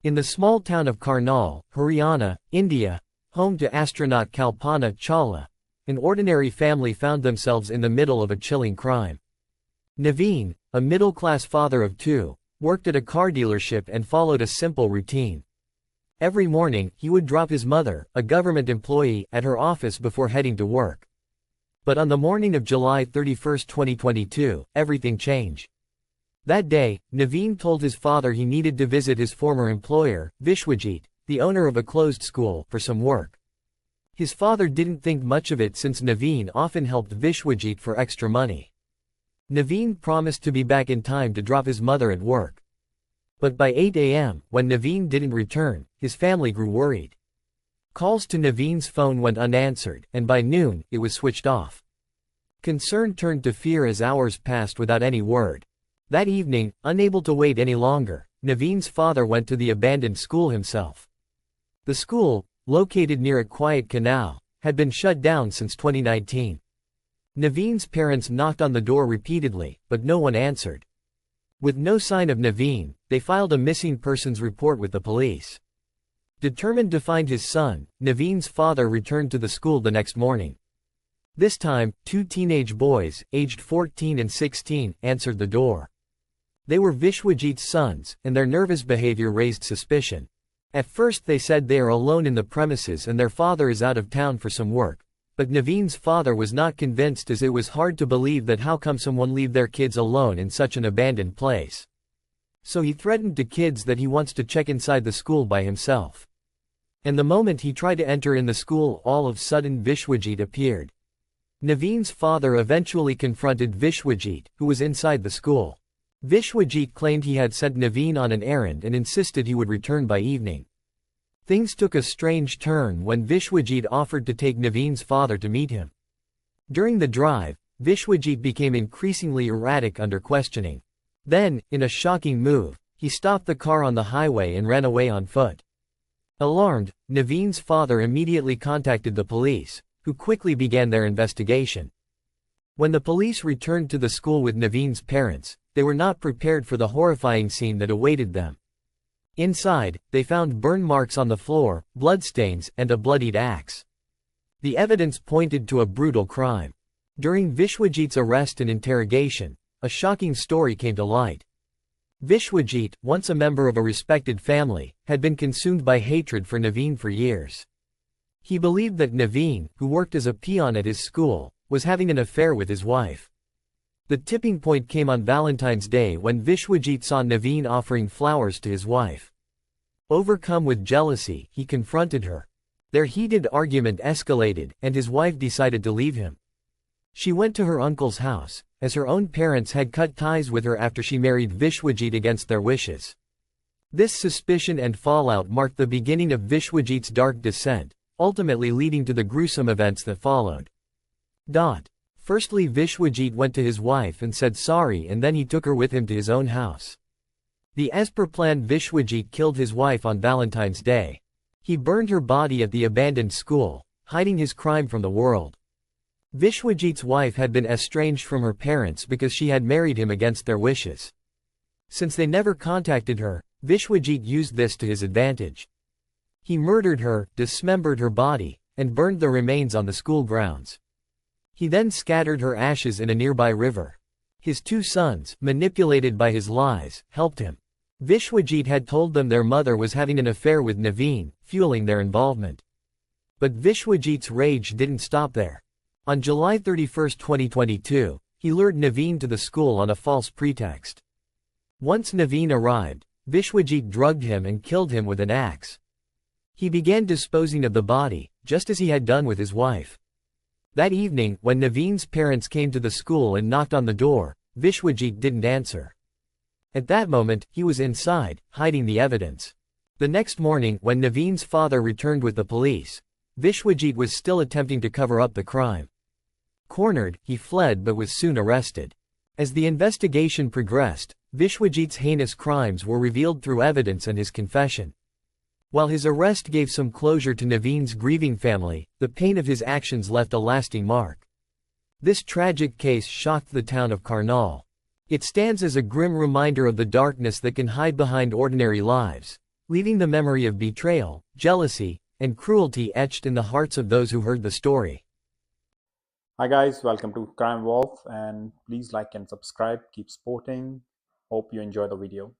In the small town of Karnal, Haryana, India, home to astronaut Kalpana Chawla, an ordinary family found themselves in the middle of a chilling crime. Naveen, a middle-class father of two, worked at a car dealership and followed a simple routine. Every morning, he would drop his mother, a government employee, at her office before heading to work. But on the morning of July 31, 2022, everything changed. That day, Naveen told his father he needed to visit his former employer, Vishwajit, the owner of a closed school, for some work. His father didn't think much of it since Naveen often helped Vishwajit for extra money. Naveen promised to be back in time to drop his mother at work. But by 8 a.m., when Naveen didn't return, his family grew worried. Calls to Naveen's phone went unanswered, and by noon, it was switched off. Concern turned to fear as hours passed without any word. That evening, unable to wait any longer, Naveen's father went to the abandoned school himself. The school, located near a quiet canal, had been shut down since 2019. Naveen's parents knocked on the door repeatedly, but no one answered. With no sign of Naveen, they filed a missing persons report with the police. Determined to find his son, Naveen's father returned to the school the next morning. This time, two teenage boys, aged 14 and 16, answered the door. They were Vishwajit's sons, and their nervous behavior raised suspicion. At first they said they are alone in the premises and their father is out of town for some work, but Naveen's father was not convinced as it was hard to believe that how come someone leave their kids alone in such an abandoned place. So he threatened to kids that he wants to check inside the school by himself. And the moment he tried to enter in the school, all of a sudden Vishwajit appeared. Naveen's father eventually confronted Vishwajit, who was inside the school. Vishwajit claimed he had sent Naveen on an errand and insisted he would return by evening. Things took a strange turn when Vishwajit offered to take Naveen's father to meet him. During the drive, Vishwajit became increasingly erratic under questioning. Then, in a shocking move, he stopped the car on the highway and ran away on foot. Alarmed, Naveen's father immediately contacted the police, who quickly began their investigation. When the police returned to the school with Naveen's parents, they were not prepared for the horrifying scene that awaited them. Inside, they found burn marks on the floor, bloodstains, and a bloodied axe. The evidence pointed to a brutal crime. During Vishwajit's arrest and interrogation, a shocking story came to light. Vishwajit, once a member of a respected family, had been consumed by hatred for Naveen for years. He believed that Naveen, who worked as a peon at his school, was having an affair with his wife. The tipping point came on Valentine's Day when Vishwajit saw Naveen offering flowers to his wife. Overcome with jealousy, he confronted her. Their heated argument escalated, and his wife decided to leave him. She went to her uncle's house, as her own parents had cut ties with her after she married Vishwajit against their wishes. This suspicion and fallout marked the beginning of Vishwajit's dark descent, ultimately leading to the gruesome events that followed. Firstly, Vishwajit went to his wife and said sorry, and then he took her with him to his own house. As per plan, Vishwajit killed his wife on Valentine's Day. He burned her body at the abandoned school, hiding his crime from the world. Vishwajit's wife had been estranged from her parents because she had married him against their wishes. Since they never contacted her, Vishwajit used this to his advantage. He murdered her, dismembered her body, and burned the remains on the school grounds. He then scattered her ashes in a nearby river. His two sons, manipulated by his lies, helped him. Vishwajit had told them their mother was having an affair with Naveen, fueling their involvement. But Vishwajit's rage didn't stop there. On July 31, 2022, he lured Naveen to the school on a false pretext. Once Naveen arrived, Vishwajit drugged him and killed him with an axe. He began disposing of the body, just as he had done with his wife. That evening, when Naveen's parents came to the school and knocked on the door, Vishwajit didn't answer. At that moment, he was inside, hiding the evidence. The next morning, when Naveen's father returned with the police, Vishwajit was still attempting to cover up the crime. Cornered, he fled but was soon arrested. As the investigation progressed, Vishwajit's heinous crimes were revealed through evidence and his confession. While his arrest gave some closure to Naveen's grieving family, the pain of his actions left a lasting mark. This tragic case shocked the town of Karnal. It stands as a grim reminder of the darkness that can hide behind ordinary lives, leaving the memory of betrayal, jealousy, and cruelty etched in the hearts of those who heard the story. Hi guys, welcome to Crime Wolf, and please like and subscribe. Keep supporting. Hope you enjoy the video.